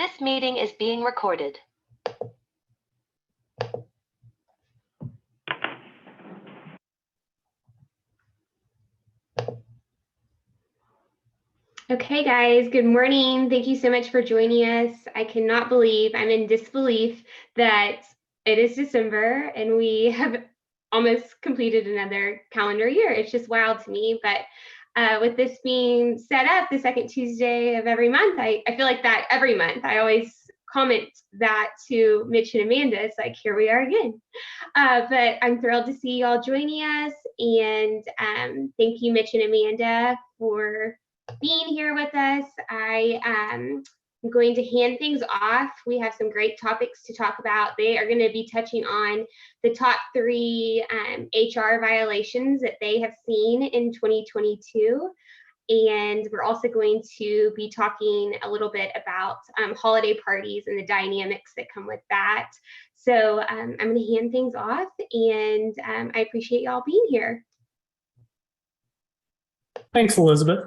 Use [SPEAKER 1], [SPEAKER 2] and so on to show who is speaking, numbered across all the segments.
[SPEAKER 1] This meeting is being recorded.
[SPEAKER 2] Okay, guys, good morning. Thank you so much for joining us. I cannot believe, I'm in disbelief that it is December and we have almost completed another calendar year. It's just wild to me. But with this being set up the second Tuesday of every month, I feel like that every month. I always comment that to Mitch and Amanda. It's like, here we are again. But I'm thrilled to see you all joining us. And thank you, Mitch and Amanda, for being here with us. I am going to hand things off. We have some great topics to talk about. They are going to be touching on the top 3 HR violations that they have seen in 2022. And we're also going to be talking a little bit about holiday parties and the dynamics that come with that. So I'm going to hand things off, and I appreciate y'all being here.
[SPEAKER 3] Thanks, Elizabeth.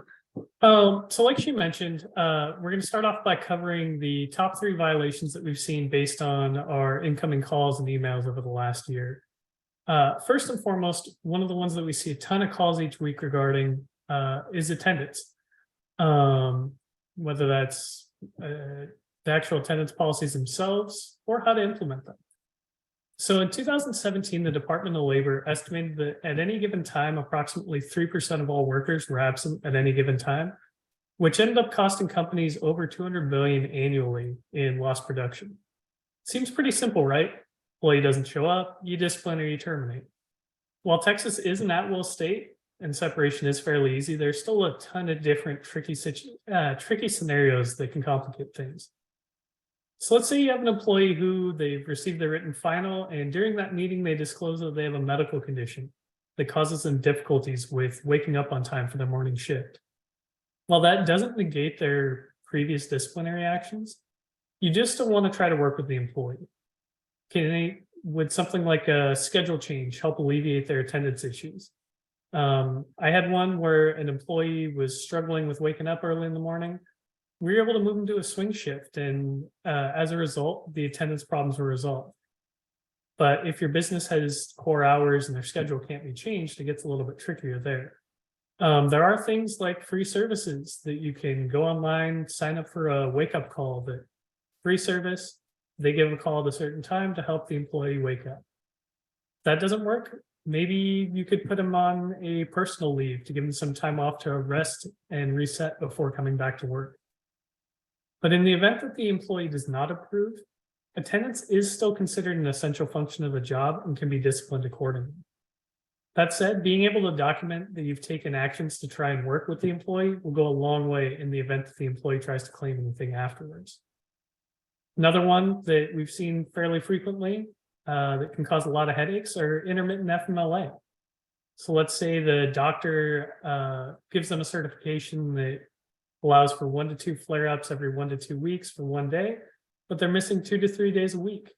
[SPEAKER 3] So like she mentioned, we're going to start off by covering the top 3 violations that we've seen based on our incoming calls and emails over the last year. First and foremost, one of the ones that we see a ton of calls each week regarding is attendance. Whether that's the actual attendance policies themselves or how to implement them. So in 2017, the Department of Labor estimated that at any given time, approximately 3% of all workers were absent at any given time, which ended up costing companies over $200 billion annually in lost production. Seems pretty simple, right? Employee doesn't show up, you discipline or you terminate. While Texas is an at-will state and separation is fairly easy, there's still a ton of different tricky scenarios that can complicate things. So let's say you have an employee who they've received their written final, and during that meeting, they disclose that they have a medical condition that causes them difficulties with waking up on time for their morning shift. While that doesn't negate their previous disciplinary actions, you just still want to try to work with the employee. Would something like a schedule change help alleviate their attendance issues? I had one where an employee was struggling with waking up early in the morning. We were able to move them to a swing shift, and as a result, the attendance problems were resolved. But if your business has core hours and their schedule can't be changed, it gets a little bit trickier there. There are things like free services that you can go online, sign up for a wake-up call, that free service, they give a call at a certain time to help the employee wake up. If that doesn't work, maybe you could put them on a personal leave to give them some time off to rest and reset before coming back to work. But in the event that the employee does not approve, attendance is still considered an essential function of the job and can be disciplined accordingly. That said, being able to document that you've taken actions to try and work with the employee will go a long way in the event that the employee tries to claim anything afterwards. Another one that we've seen fairly frequently that can cause a lot of headaches are intermittent FMLA. So let's say the doctor gives them a certification that allows for 1 to 2 flare-ups every 1 to 2 weeks for 1 day, but they're missing 2 to 3 days a week.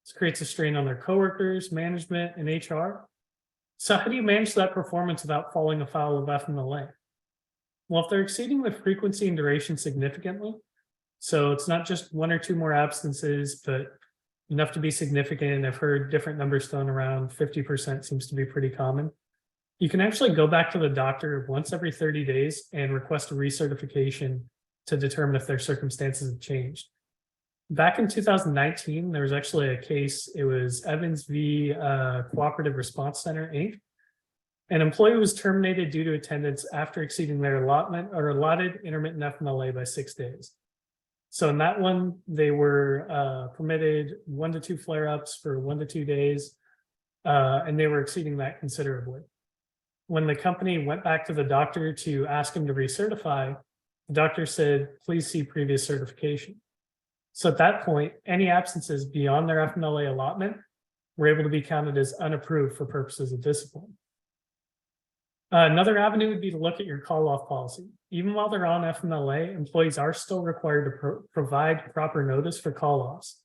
[SPEAKER 3] This creates a strain on their coworkers, management, and HR. So how do you manage that performance without falling afoul of FMLA? Well, if they're exceeding the frequency and duration significantly, so it's not just 1 or 2 more absences, but enough to be significant. I've heard different numbers thrown around. 50% seems to be pretty common. You can actually go back to the doctor once every 30 days and request a recertification to determine if their circumstances have changed. Back in 2019, there was actually a case. It was Evans v. Cooperative Response Center, Inc. An employee was terminated due to attendance after exceeding their allotted intermittent FMLA by 6 days. So in that one, they were permitted 1 to 2 flare-ups for 1 to 2 days, and they were exceeding that considerably. When the company went back to the doctor to ask him to recertify, the doctor said, please see previous certification. So at that point, any absences beyond their FMLA allotment were able to be counted as unapproved for purposes of discipline. Another avenue would be to look at your call-off policy. Even while they're on FMLA, employees are still required to provide proper notice for call-offs.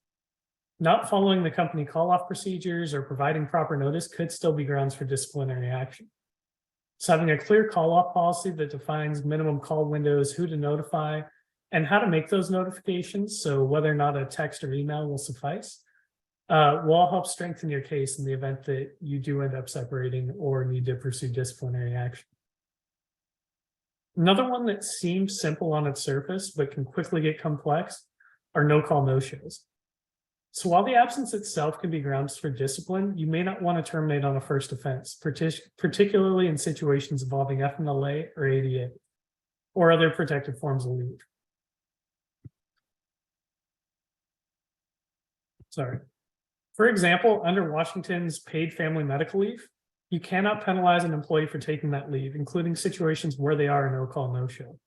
[SPEAKER 3] Not following the company call-off procedures or providing proper notice could still be grounds for disciplinary action. So having a clear call-off policy that defines minimum call windows, who to notify, and how to make those notifications. So whether or not a text or email will suffice, will all help strengthen your case in the event that you do end up separating or need to pursue disciplinary action. Another one that seems simple on its surface, but can quickly get complex, are no-call, no-shows. So while the absence itself can be grounds for discipline, you may not want to terminate on a first offense, particularly in situations involving FMLA or ADA, or other protected forms of leave. Sorry. For example, under Washington's paid family medical leave, you cannot penalize an employee for taking that leave, including situations where they are a no-call, no-show.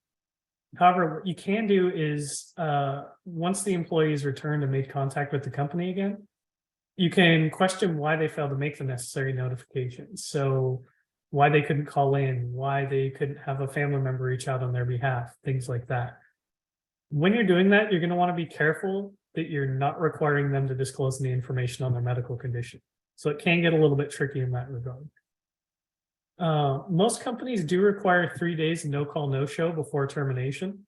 [SPEAKER 3] However, what you can do is once the employee is returned and made contact with the company again, you can question why they failed to make the necessary notifications. So why they couldn't call in, why they couldn't have a family member reach out on their behalf, things like that. When you're doing that, you're going to want to be careful that you're not requiring them to disclose the information on their medical condition. So it can get a little bit tricky in that regard. Most companies do require 3 days no call, no show before termination.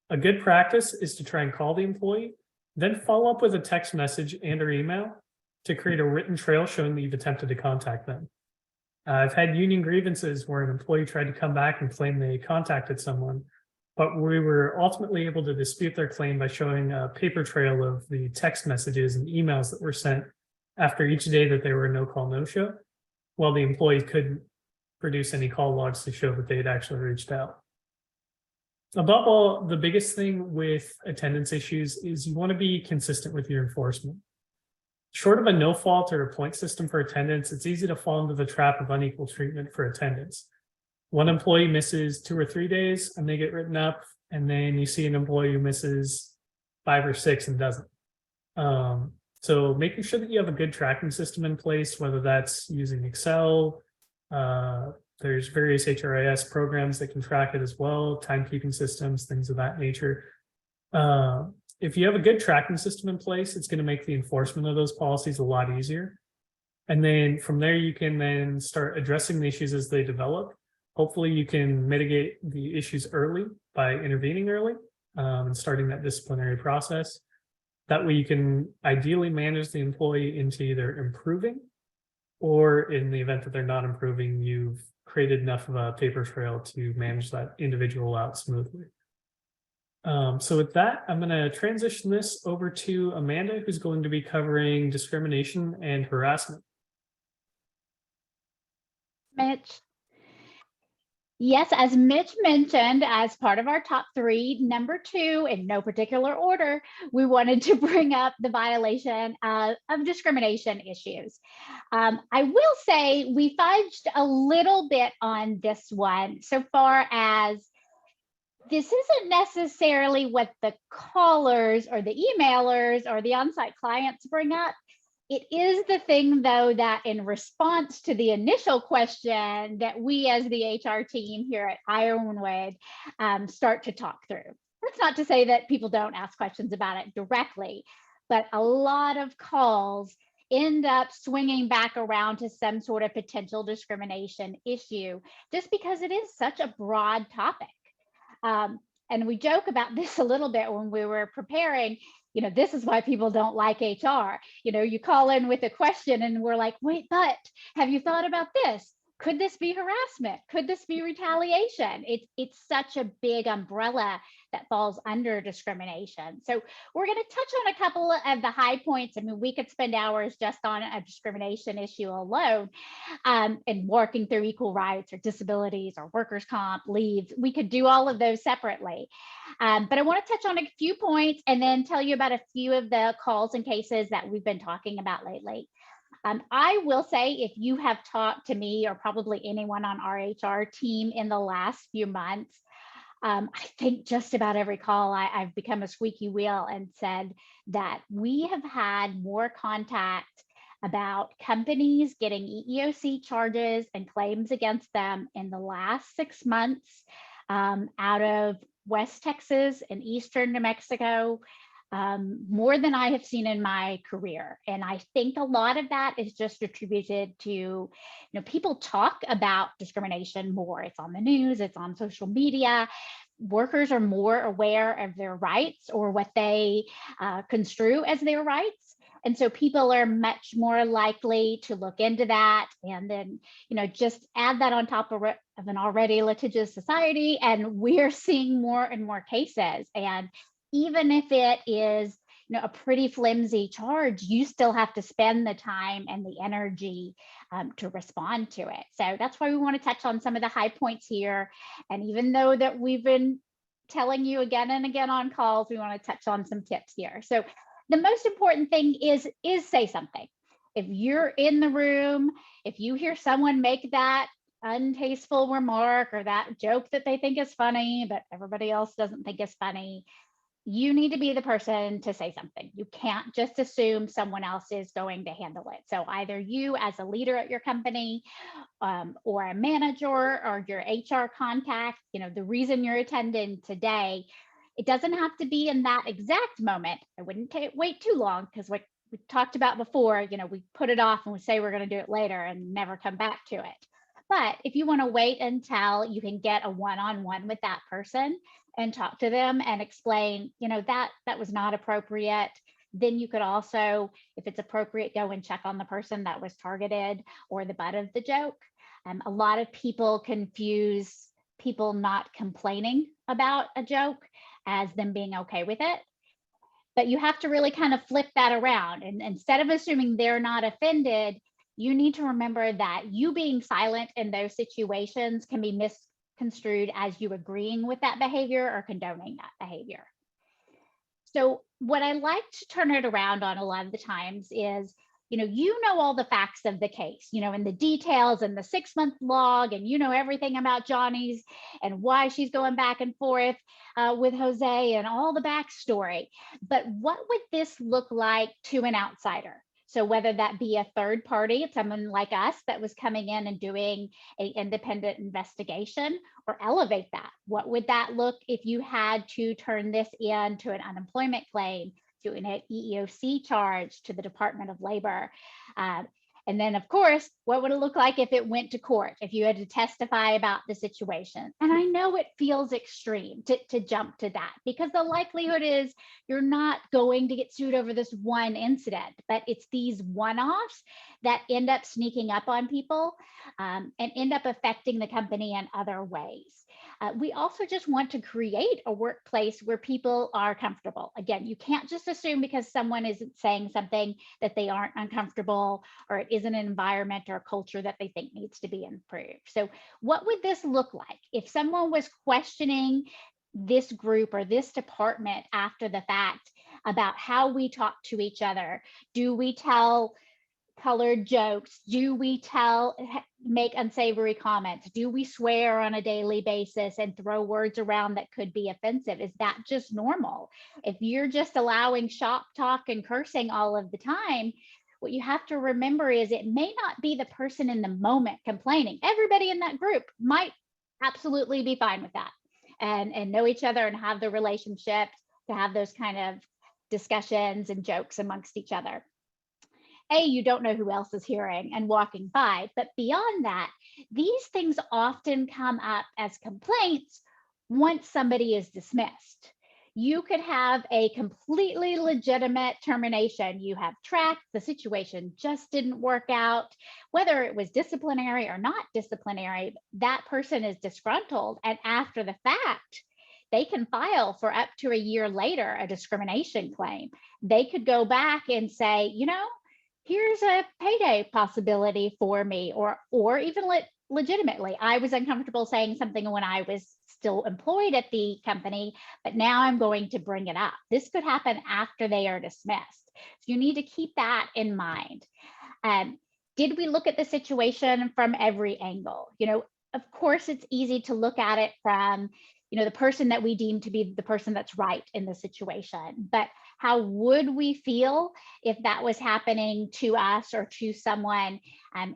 [SPEAKER 3] A good practice is to try and call the employee, then follow up with a text message and or email to create a written trail showing that you've attempted to contact them. I've had union grievances where an employee tried to come back and claim they contacted someone, but we were ultimately able to dispute their claim by showing a paper trail of the text messages and emails that were sent after each day that they were a no call, no show, while the employee couldn't produce any call logs to show that they had actually reached out. Above all, the biggest thing with attendance issues is you want to be consistent with your enforcement. Short of a no fault or a point system for attendance, it's easy to fall into the trap of unequal treatment for attendance. One employee misses 2 or 3 days and they get written up, and then you see an employee who misses 5 or 6 and doesn't. So making sure that you have a good tracking system in place, whether that's using Excel, there's various HRIS programs that can track it as well, timekeeping systems, things of that nature. If you have a good tracking system in place, it's going to make the enforcement of those policies a lot easier. And then from there, you can then start addressing the issues as they develop. Hopefully you can mitigate the issues early by intervening early and starting that disciplinary process. That way you can ideally manage the employee into either improving, or in the event that they're not improving, you've created enough of a paper trail to manage that individual out smoothly. So with that, I'm going to transition this over to Amanda, who's going to be covering discrimination and harassment.
[SPEAKER 4] Mitch. Yes, as Mitch mentioned, as part of our top 3, number 2, in no particular order, we wanted to bring up the violation of discrimination issues. I will say we fudged a little bit on this one so far as this isn't necessarily what the callers or the emailers or the on-site clients bring up. It is the thing, though, that in response to the initial question that we as the HR team here at Ironwood start to talk through. That's not to say that people don't ask questions about it directly, but a lot of calls end up swinging back around to some sort of potential discrimination issue, just because it is such a broad topic. And we joke about this a little bit when we were preparing. You know, this is why people don't like HR. You know, you call in with a question and we're like, wait, but have you thought about this? Could this be harassment? Could this be retaliation? It's such a big umbrella that falls under discrimination. So we're going to touch on a couple of the high points. I mean, we could spend hours just on a discrimination issue alone, and working through equal rights or disabilities or workers' comp, leaves. We could do all of those separately. But I want to touch on a few points and then tell you about a few of the calls and cases that we've been talking about lately. I will say, if you have talked to me or probably anyone on our HR team in the last few months, I think just about every call I've become a squeaky wheel and said that we have had more contact about companies getting EEOC charges and claims against them in the last 6 months out of West Texas and Eastern New Mexico, more than I have seen in my career. And I think a lot of that is just attributed to, you know, people talk about discrimination more. It's on the news, it's on social media. workers are more aware of their rights, or what they construe as their rights. And so people are much more likely to look into that, and then, just add that on top of an already litigious society. And we're seeing more and more cases. And even if it is, a pretty flimsy charge, you still have to spend the time and the energy to respond to it. So that's why we want to touch on some of the high points here. And even though that we've been telling you again and again on calls, we want to touch on some tips here. So the most important thing is say something. If you're in the room, if you hear someone make that untasteful remark or that joke that they think is funny, but everybody else doesn't think is funny, you need to be the person to say something. You can't just assume someone else is going to handle it. So either you as a leader at your company, or a manager, or your HR contact, the reason you're attending today, it doesn't have to be in that exact moment. I wouldn't wait too long, because what we talked about before, we put it off and we say we're going to do it later and never come back to it. But if you want to wait until you can get a one-on-one with that person and talk to them and explain, that was not appropriate, then you could also, if it's appropriate, go and check on the person that was targeted or the butt of the joke. A lot of people confuse people not complaining about a joke as them being okay with it. But you have to really kind of flip that around. And instead of assuming they're not offended, you need to remember that you being silent in those situations can be misconstrued as you agreeing with that behavior or condoning that behavior. So what I like to turn it around on a lot of the times is, you know all the facts of the case, and the details and the 6-month log, and everything about Johnny's and why she's going back and forth with Jose and all the backstory. But what would this look like to an outsider? So whether that be a third party, someone like us that was coming in and doing an independent investigation, or elevate that. What would that look if you had to turn this into an unemployment claim, to an EEOC charge, to the Department of Labor? And then, of course, what would it look like if it went to court, if you had to testify about the situation? And I know it feels extreme to jump to that, because the likelihood is you're not going to get sued over this one incident, but it's these one-offs that end up sneaking up on people and end up affecting the company in other ways. We also just want to create a workplace where people are comfortable. Again, you can't just assume because someone isn't saying something that they aren't uncomfortable, or it isn't an environment or a culture that they think needs to be improved. So what would this look like if someone was questioning this group or this department after the fact about how we talk to each other? Do we tell colored jokes? Do we make unsavory comments? Do we swear on a daily basis and throw words around that could be offensive? Is that just normal? If you're just allowing shop talk and cursing all of the time, what you have to remember is it may not be the person in the moment complaining. Everybody in that group might absolutely be fine with that and know each other and have the relationships to have those kind of discussions and jokes amongst each other. You don't know who else is hearing and walking by, but beyond that, these things often come up as complaints once somebody is dismissed. You could have a completely legitimate termination. You have tracked, the situation just didn't work out, whether it was disciplinary or not disciplinary, that person is disgruntled. And after the fact, they can file for up to a year later a discrimination claim. They could go back and say, here's a payday possibility for me, or even legitimately, I was uncomfortable saying something when I was still employed at the company, but now I'm going to bring it up. This could happen after they are dismissed. So you need to keep that in mind. Did we look at the situation from every angle? Of course, it's easy to look at it from the person that we deem to be the person that's right in the situation, but how would we feel if that was happening to us or to someone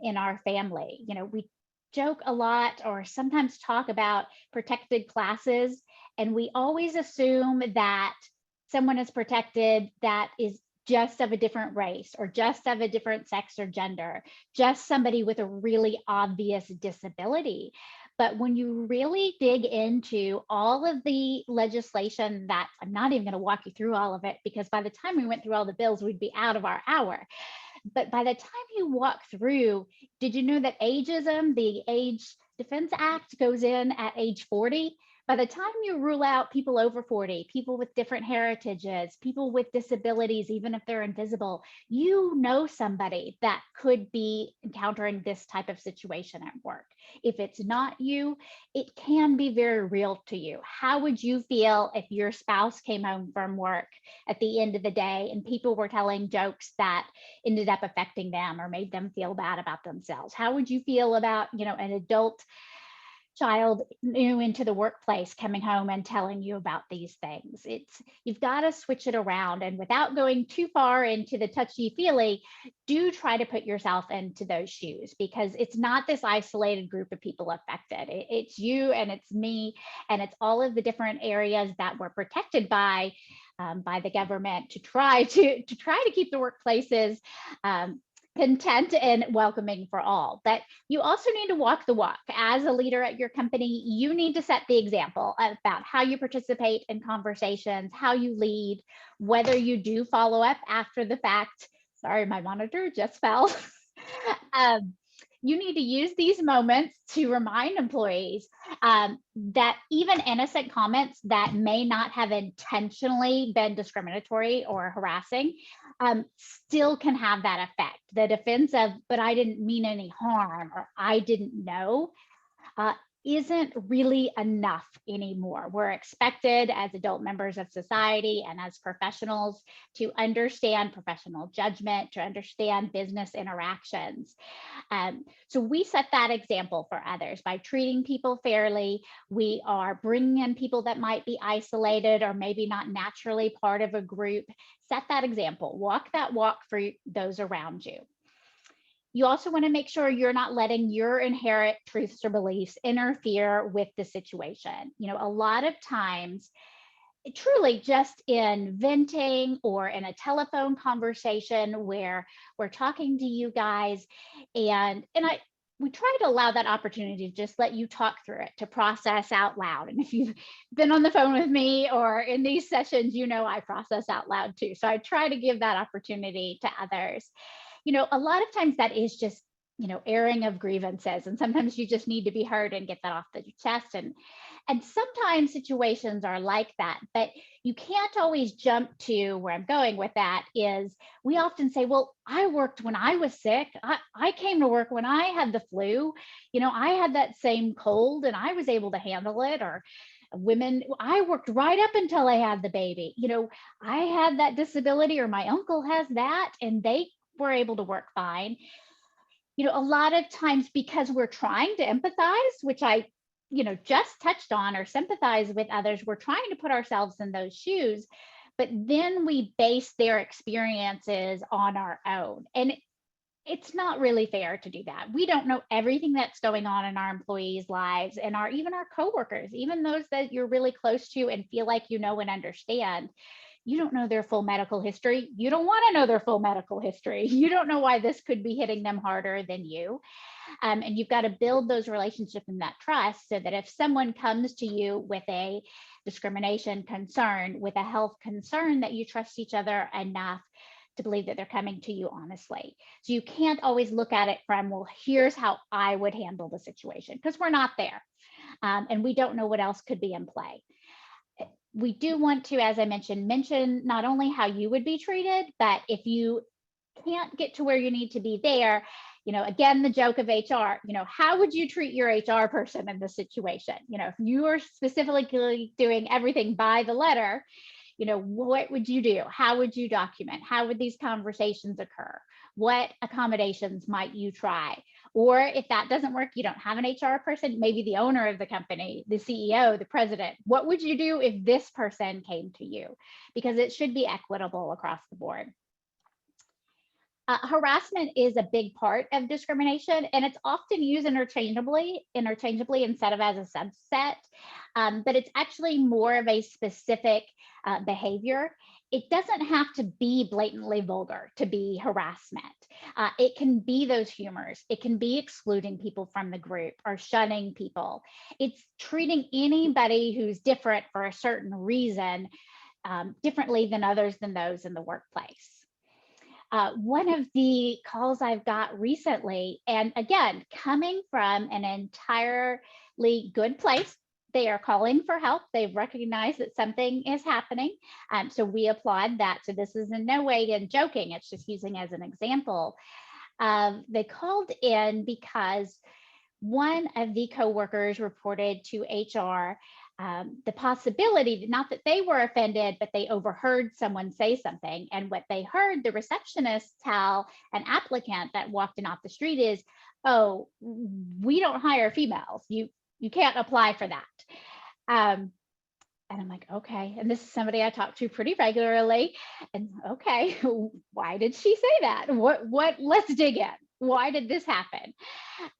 [SPEAKER 4] in our family? We joke a lot or sometimes talk about protected classes, and we always assume that someone is protected that is just of a different race or just of a different sex or gender, just somebody with a really obvious disability. But when you really dig into all of the legislation that, I'm not even going to walk you through all of it, because by the time we went through all the bills, we'd be out of our hour. But by the time you walk through, did you know that ageism, the Age Defense Act, goes in at age 40? By the time you rule out people over 40, people with different heritages, people with disabilities, even if they're invisible, you know somebody that could be encountering this type of situation at work. If it's not you, it can be very real to you. How would you feel if your spouse came home from work at the end of the day and people were telling jokes that ended up affecting them or made them feel bad about themselves? How would you feel about, an adult child new into the workplace coming home and telling you about these things? You've got to switch it around, and without going too far into the touchy-feely, do try to put yourself into those shoes, because it's not this isolated group of people affected. It's you and it's me, and it's all of the different areas that we're protected by the government to try to keep the workplaces content and welcoming for all. But you also need to walk the walk. As a leader at your company, you need to set the example about how you participate in conversations, how you lead, whether you do follow up after the fact. Sorry, my monitor just fell. You need to use these moments to remind employees that even innocent comments that may not have intentionally been discriminatory or harassing still can have that effect. The defense of, but I didn't mean any harm, or I didn't know, isn't really enough anymore. We're expected as adult members of society and as professionals to understand professional judgment, to understand business interactions. So we set that example for others by treating people fairly. We are bringing in people that might be isolated or maybe not naturally part of a group. Set that example, walk that walk for those around you. You also want to make sure you're not letting your inherent truths or beliefs interfere with the situation. A lot of times, truly just in venting or in a telephone conversation where we're talking to you guys, and we try to allow that opportunity to just let you talk through it, to process out loud. And if you've been on the phone with me or in these sessions, I process out loud too. So I try to give that opportunity to others. A lot of times that is just, airing of grievances. And sometimes you just need to be heard and get that off the chest. And sometimes situations are like that, but you can't always jump to where I'm going with that is we often say, well, I worked when I was sick. I came to work when I had the flu. I had that same cold and I was able to handle it. Or women, I worked right up until I had the baby. I had that disability, or my uncle has that, and they were able to work fine. A lot of times, because we're trying to empathize, which I just touched on, or sympathize with others, we're trying to put ourselves in those shoes, but then we base their experiences on our own. And it's not really fair to do that. We don't know everything that's going on in our employees' lives, and even our coworkers, even those that you're really close to and feel like you know and understand. You don't know their full medical history. You don't want to know their full medical history. You don't know why this could be hitting them harder than you. And you've got to build those relationships and that trust so that if someone comes to you with a discrimination concern, with a health concern, that you trust each other enough to believe that they're coming to you honestly. So you can't always look at it from, well, here's how I would handle the situation, because we're not there. And we don't know what else could be in play. We do want to, as I mention not only how you would be treated, but if you can't get to where you need to be there, again, the joke of HR, how would you treat your HR person in this situation? If you are specifically doing everything by the letter, what would you do? How would you document? How would these conversations occur? What accommodations might you try? Or if that doesn't work, you don't have an HR person, maybe the owner of the company, the CEO, the president. What would you do if this person came to you? Because it should be equitable across the board. Harassment is a big part of discrimination, and it's often used interchangeably instead of as a subset. But it's actually more of a specific behavior. It doesn't have to be blatantly vulgar to be harassment. It can be those humors. It can be excluding people from the group or shunning people. It's treating anybody who's different for a certain reason differently than others than those in the workplace. One of the calls I've got recently, and again, coming from an entirely good place, they are calling for help. They've recognized that something is happening. So we applaud that. So this is in no way in joking, it's just using as an example. They called in because one of the coworkers reported to HR the possibility, not that they were offended, but they overheard someone say something. And what they heard the receptionist tell an applicant that walked in off the street is, "Oh, we don't hire females. You can't apply for that." And I'm like, okay. And this is somebody I talk to pretty regularly. And okay, why did she say that? Let's dig in. Why did this happen?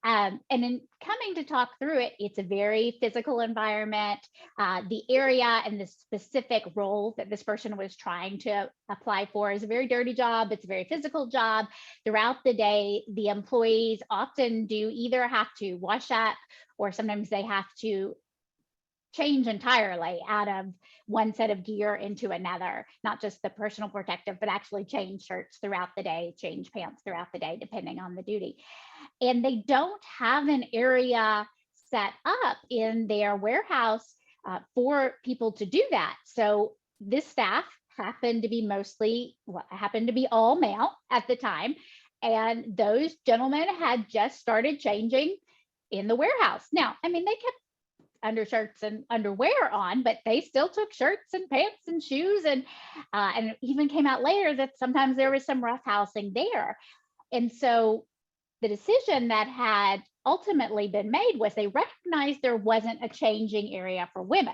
[SPEAKER 4] And in coming to talk through it, it's a very physical environment. The area and the specific role that this person was trying to apply for is a very dirty job. It's a very physical job. Throughout the day, the employees often do either have to wash up or sometimes they have to change entirely out of one set of gear into another, not just the personal protective, but actually change shirts throughout the day, change pants throughout the day, depending on the duty. And they don't have an area set up in their warehouse for people to do that. So this staff happened to be all male at the time. And those gentlemen had just started changing in the warehouse. Now, I mean, they kept undershirts and underwear on, but they still took shirts and pants and shoes, and it even came out later that sometimes there was some roughhousing there. And so the decision that had ultimately been made was they recognized there wasn't a changing area for women.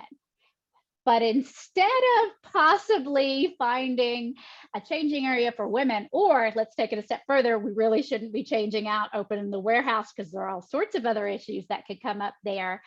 [SPEAKER 4] But instead of possibly finding a changing area for women, or let's take it a step further, we really shouldn't be changing out open in the warehouse because there are all sorts of other issues that could come up there.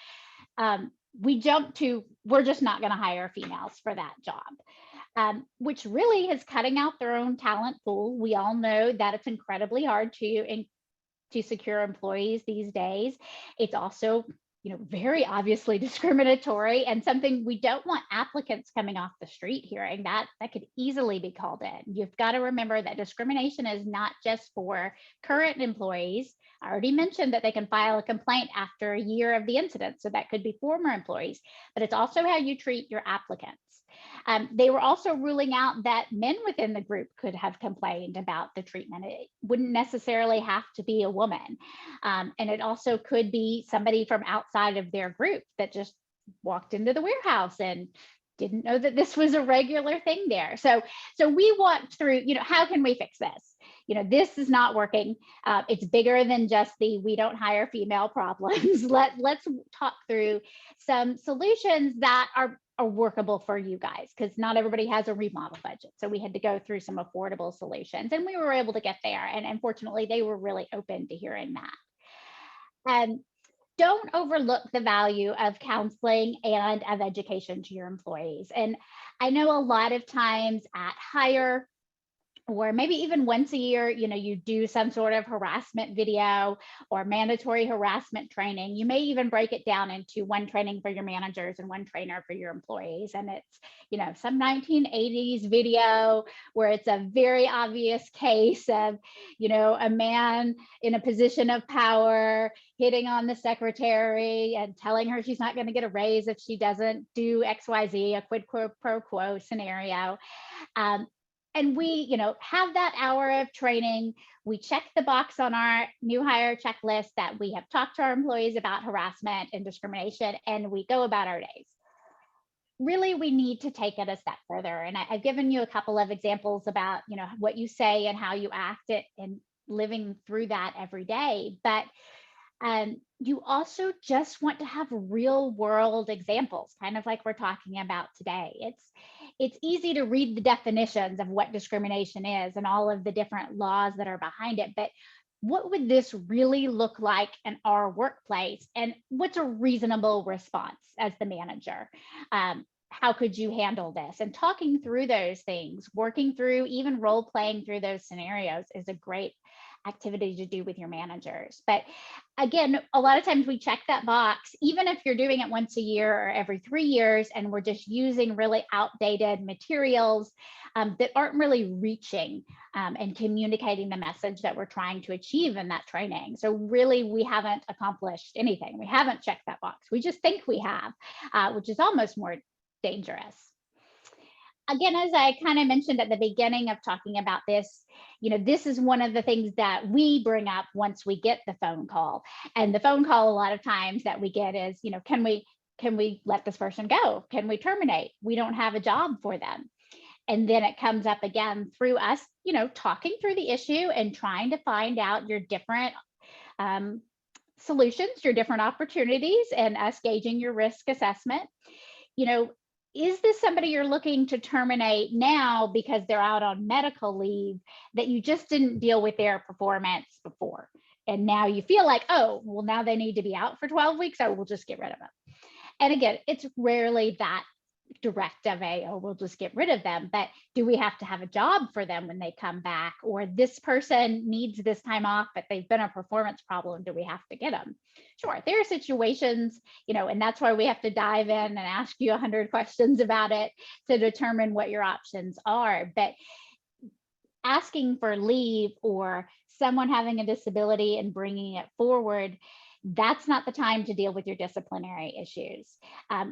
[SPEAKER 4] We jumped to, we're just not going to hire females for that job, which really is cutting out their own talent pool. We all know that it's incredibly hard to secure employees these days. It's also, very obviously discriminatory and something we don't want applicants coming off the street hearing. That could easily be called in. You've got to remember that discrimination is not just for current employees. I already mentioned that they can file a complaint after a year of the incident, so that could be former employees, but it's also how you treat your applicants. They were also ruling out that men within the group could have complained about the treatment. It wouldn't necessarily have to be a woman. And it also could be somebody from outside of their group that just walked into the warehouse and didn't know that this was a regular thing there. So we walked through, how can we fix this? This is not working. It's bigger than just the we don't hire female problems. Let's talk through some solutions that are workable for you guys, because not everybody has a remodel budget. So we had to go through some affordable solutions, and we were able to get there. And unfortunately, they were really open to hearing that. And don't overlook the value of counseling and of education to your employees. And I know a lot of times at hire, or maybe even once a year, you do some sort of harassment video or mandatory harassment training. You may even break it down into one training for your managers and one trainer for your employees. And it's, some 1980s video where it's a very obvious case of, a man in a position of power hitting on the secretary and telling her she's not going to get a raise if she doesn't do XYZ, a quid pro quo scenario. And we, have that hour of training. We check the box on our new hire checklist that we have talked to our employees about harassment and discrimination, and we go about our days. Really, we need to take it a step further. And I've given you a couple of examples about, what you say and how you act it and living through that every day. But you also just want to have real world examples, kind of like we're talking about today. it's easy to read the definitions of what discrimination is and all of the different laws that are behind it, but what would this really look like in our workplace? And what's a reasonable response as the manager? How could you handle this? And talking through those things, working through, even role playing through those scenarios is a great activity to do with your managers. But again, a lot of times we check that box, even if you're doing it once a year or every 3 years, and we're just using really outdated materials that aren't really reaching and communicating the message that we're trying to achieve in that training. So really, we haven't accomplished anything. We haven't checked that box. We just think we have, which is almost more dangerous. Again, as I kind of mentioned at the beginning of talking about this, this is one of the things that we bring up once we get the phone call. And the phone call, a lot of times that we get is, can we let this person go? Can we terminate? We don't have a job for them. And then it comes up again through us, talking through the issue and trying to find out your different solutions, your different opportunities, and us gauging your risk assessment. Is this somebody you're looking to terminate now because they're out on medical leave that you just didn't deal with their performance before? And now you feel like, oh, well, now they need to be out for 12 weeks, so we'll just get rid of them. And again, it's rarely that direct of we'll just get rid of them, but do we have to have a job for them when they come back? Or this person needs this time off, but they've been a performance problem, do we have to get them? Sure, there are situations, and that's why we have to dive in and ask you 100 questions about it to determine what your options are. But asking for leave or someone having a disability and bringing it forward, that's not the time to deal with your disciplinary issues.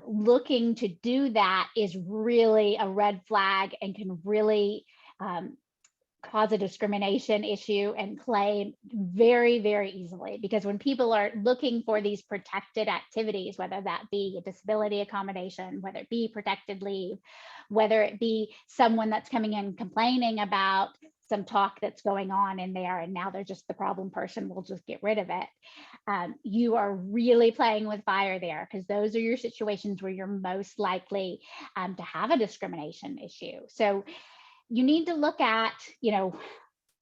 [SPEAKER 4] Looking to do that is really a red flag and can really cause a discrimination issue and claim very, very easily. Because when people are looking for these protected activities, whether that be a disability accommodation, whether it be protected leave, whether it be someone that's coming in complaining about some talk that's going on in there and now they're just the problem person, we'll just get rid of it. You are really playing with fire there, because those are your situations where you're most likely to have a discrimination issue. So you need to look at,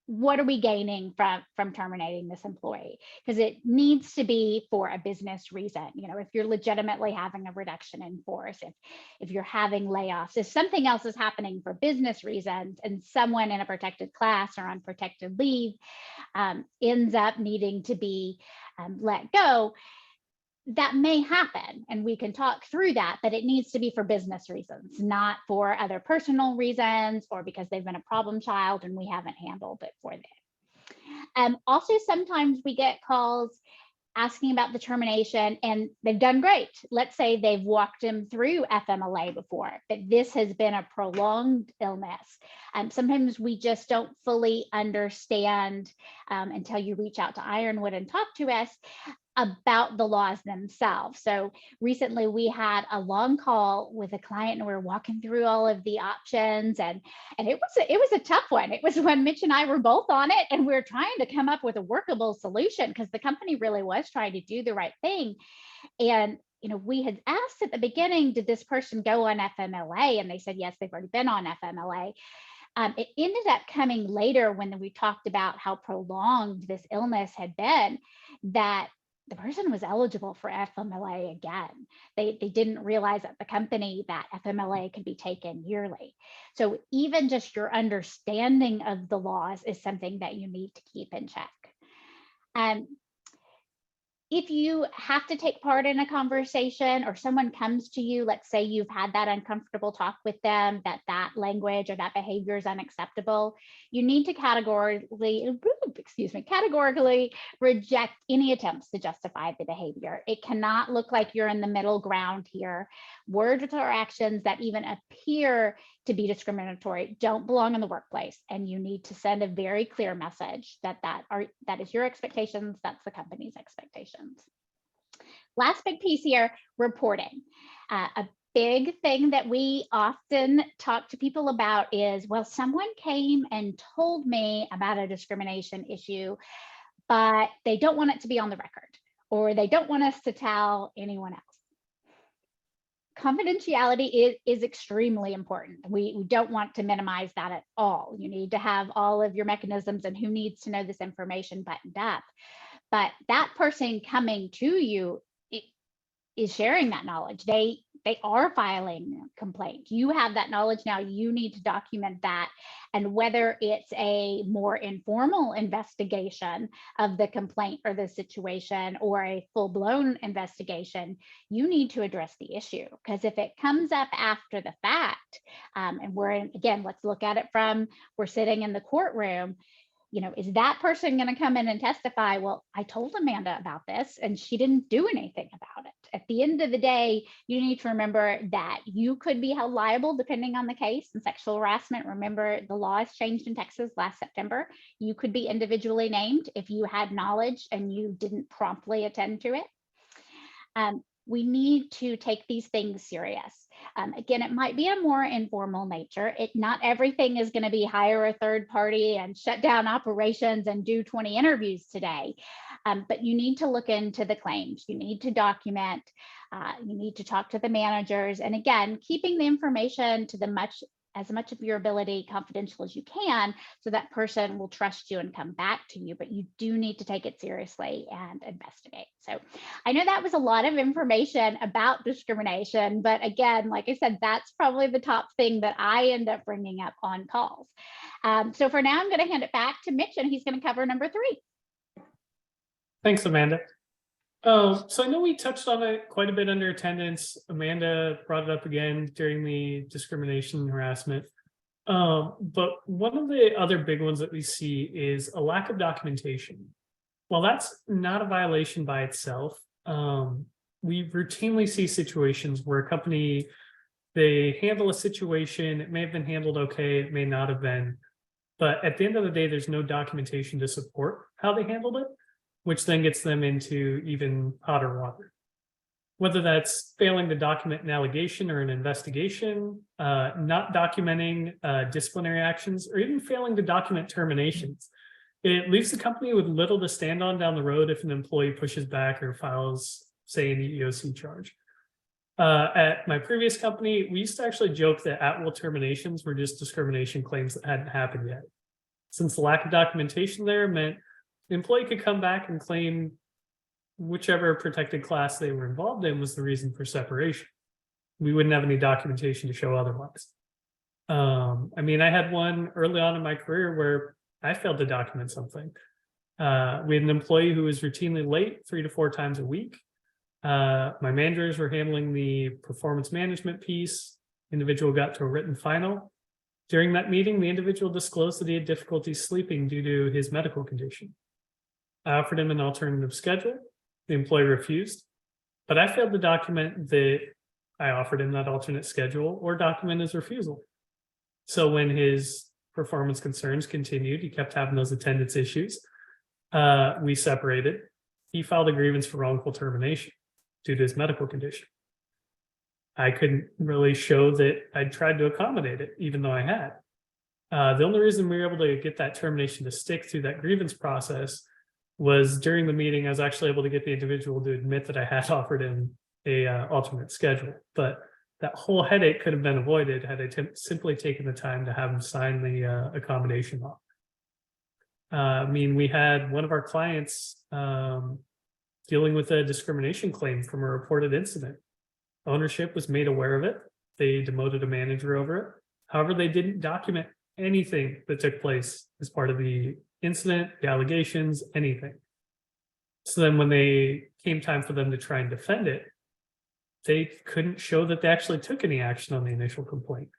[SPEAKER 4] what are we gaining from terminating this employee? Because it needs to be for a business reason. If you're legitimately having a reduction in force, if you're having layoffs, if something else is happening for business reasons and someone in a protected class or on protected leave ends up needing to be let go, that may happen, and we can talk through that, but it needs to be for business reasons, not for other personal reasons or because they've been a problem child and we haven't handled it for them. Also, sometimes we get calls asking about the termination and they've done great. Let's say they've walked them through FMLA before, but this has been a prolonged illness. Sometimes we just don't fully understand until you reach out to Ironwood and talk to us about the laws themselves. So recently we had a long call with a client and we were walking through all of the options, and it was a tough one. It was when Mitch and I were both on it and we were trying to come up with a workable solution, because the company really was trying to do the right thing. And we had asked at the beginning, did this person go on FMLA? And they said, yes, they've already been on FMLA. It ended up coming later when we talked about how prolonged this illness had been, that the person was eligible for FMLA again. They didn't realize at the company that FMLA could be taken yearly. So even just your understanding of the laws is something that you need to keep in check. If you have to take part in a conversation or someone comes to you, let's say you've had that uncomfortable talk with them, that language or that behavior is unacceptable, you need to categorically reject any attempts to justify the behavior. It cannot look like you're in the middle ground here. Words or actions that even appear to be discriminatory don't belong in the workplace, and you need to send a very clear message that is your expectations, that's the company's expectations. Last big piece here, reporting. A big thing that we often talk to people about is, well, someone came and told me about a discrimination issue, but they don't want it to be on the record, or they don't want us to tell anyone else. confidentiality is extremely important. We don't want to minimize that at all. You need to have all of your mechanisms and who needs to know this information buttoned up. But that person coming to you is sharing that knowledge. They are filing a complaint. You have that knowledge now. You need to document that. And whether it's a more informal investigation of the complaint or the situation or a full-blown investigation, you need to address the issue. Because if it comes up after the fact, and we're in, again, let's look at it from, we're sitting in the courtroom, you know, is that person going to come in and testify, well, I told Amanda about this and she didn't do anything about it. At the end of the day, you need to remember that you could be held liable depending on the case. And sexual harassment, remember, the law has changed in Texas last September. You could be individually named if you had knowledge and you didn't promptly attend to it. We need to take these things serious. Again, it might be a more informal nature. Not everything is going to be hire a third party and shut down operations and do 20 interviews today. But you need to look into the claims. You need to document. You need to talk to the managers. And again, keeping the information to as much of your ability confidential as you can, so that person will trust you and come back to you. But you do need to take it seriously and investigate. So I know that was a lot of information about discrimination, but again, like I said, that's probably the top thing that I end up bringing up on calls. So for now, I'm going to hand it back to Mitch, and he's going to cover number 3.
[SPEAKER 3] Thanks, Amanda. So I know we touched on it quite a bit under attendance. Amanda brought it up again during the discrimination and harassment. But one of the other big ones that we see is a lack of documentation. While that's not a violation by itself, we routinely see situations where a company, they handle a situation, it may have been handled okay, it may not have been, but at the end of the day, there's no documentation to support how they handled it, which then gets them into even hotter water. Whether that's failing to document an allegation or an investigation, not documenting disciplinary actions, or even failing to document terminations. It leaves the company with little to stand on down the road if an employee pushes back or files, say, an EEOC charge. At my previous company, we used to actually joke that at-will terminations were just discrimination claims that hadn't happened yet. Since the lack of documentation there meant the employee could come back and claim whichever protected class they were involved in was the reason for separation. We wouldn't have any documentation to show otherwise. I mean, I had one early on in my career where I failed to document something. We had an employee who was routinely late 3 to 4 times a week. My managers were handling the performance management piece. Individual got to a written final. During that meeting, the individual disclosed that he had difficulty sleeping due to his medical condition. I offered him an alternative schedule. The employee refused, but I failed to document that I offered him that alternate schedule or document his refusal. So when his performance concerns continued, he kept having those attendance issues. We separated. He filed a grievance for wrongful termination due to his medical condition. I couldn't really show that I'd tried to accommodate it, even though I had. The only reason we were able to get that termination to stick through that grievance process was during the meeting, I was actually able to get the individual to admit that I had offered him a alternate schedule. But that whole headache could have been avoided had I simply taken the time to have him sign the accommodation law. I mean, we had one of our clients dealing with a discrimination claim from a reported incident. Ownership was made aware of it. They demoted a manager over it. However, they didn't document anything that took place as part of the incident, the allegations, anything. So then when they came time for them to try and defend it, they couldn't show that they actually took any action on the initial complaint.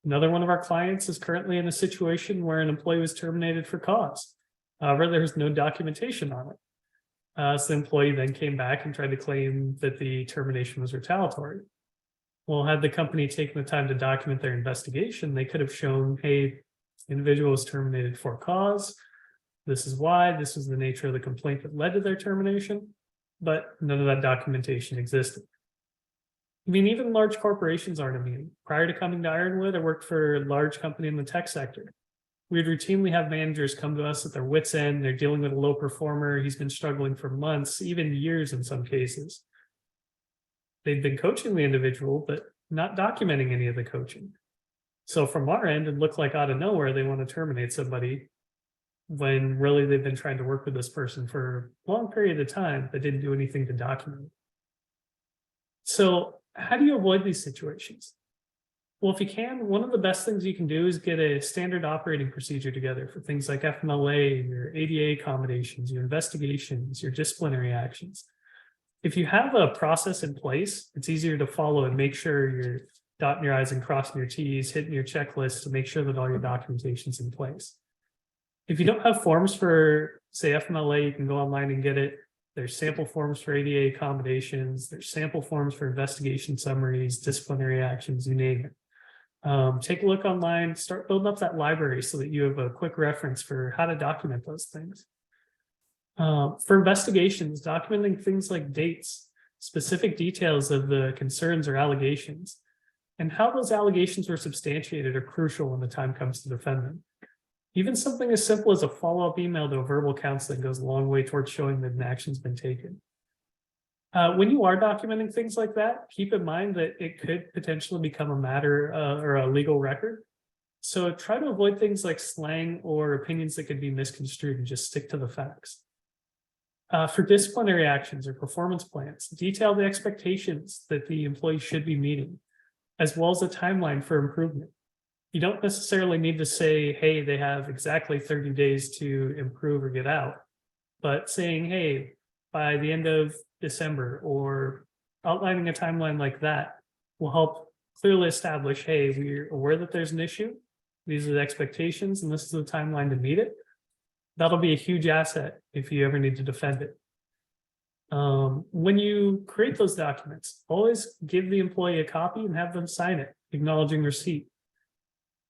[SPEAKER 3] Another one of our clients is currently in a situation where an employee was terminated for cause. However, there was no documentation on it. So the employee then came back and tried to claim that the termination was retaliatory. Well, had the company taken the time to document their investigation, they could have shown, hey, the individual was terminated for cause. This is why. This was the nature of the complaint that led to their termination. But none of that documentation existed. I mean, even large corporations aren't immune. Prior to coming to Ironwood, I worked for a large company in the tech sector. We'd routinely have managers come to us at their wits' end. They're dealing with a low performer. He's been struggling for months, even years in some cases. they've been coaching the individual, but not documenting any of the coaching. So from our end, it looked like out of nowhere, they want to terminate somebody when really they've been trying to work with this person for a long period of time, but didn't do anything to document it. So how do you avoid these situations? Well, if you can, one of the best things you can do is get a standard operating procedure together for things like FMLA, your ADA accommodations, your investigations, your disciplinary actions. If you have a process in place, it's easier to follow and make sure you're dotting your I's and crossing your T's, hitting your checklist to make sure that all your documentation's in place. If you don't have forms for, say, FMLA, you can go online and get it. There's sample forms for ADA accommodations. There's sample forms for investigation summaries, disciplinary actions, you name it. Take a look online, start building up that library so that you have a quick reference for how to document those things. For investigations, documenting things like dates, specific details of the concerns or allegations, and how those allegations were substantiated are crucial when the time comes to defend them. Even something as simple as a follow-up email to a verbal counseling goes a long way towards showing that an action's been taken. When you are documenting things like that, keep in mind that it could potentially become a matter or a legal record. So try to avoid things like slang or opinions that could be misconstrued and just stick to the facts. For disciplinary actions or performance plans, detail the expectations that the employee should be meeting, as well as a timeline for improvement. You don't necessarily need to say, hey, they have exactly 30 days to improve or get out, but saying, hey, by the end of December, or outlining a timeline like that will help clearly establish, hey, we're aware that there's an issue. These are the expectations, and this is the timeline to meet it. That'll be a huge asset if you ever need to defend it. When you create those documents, always give the employee a copy and have them sign it, acknowledging receipt.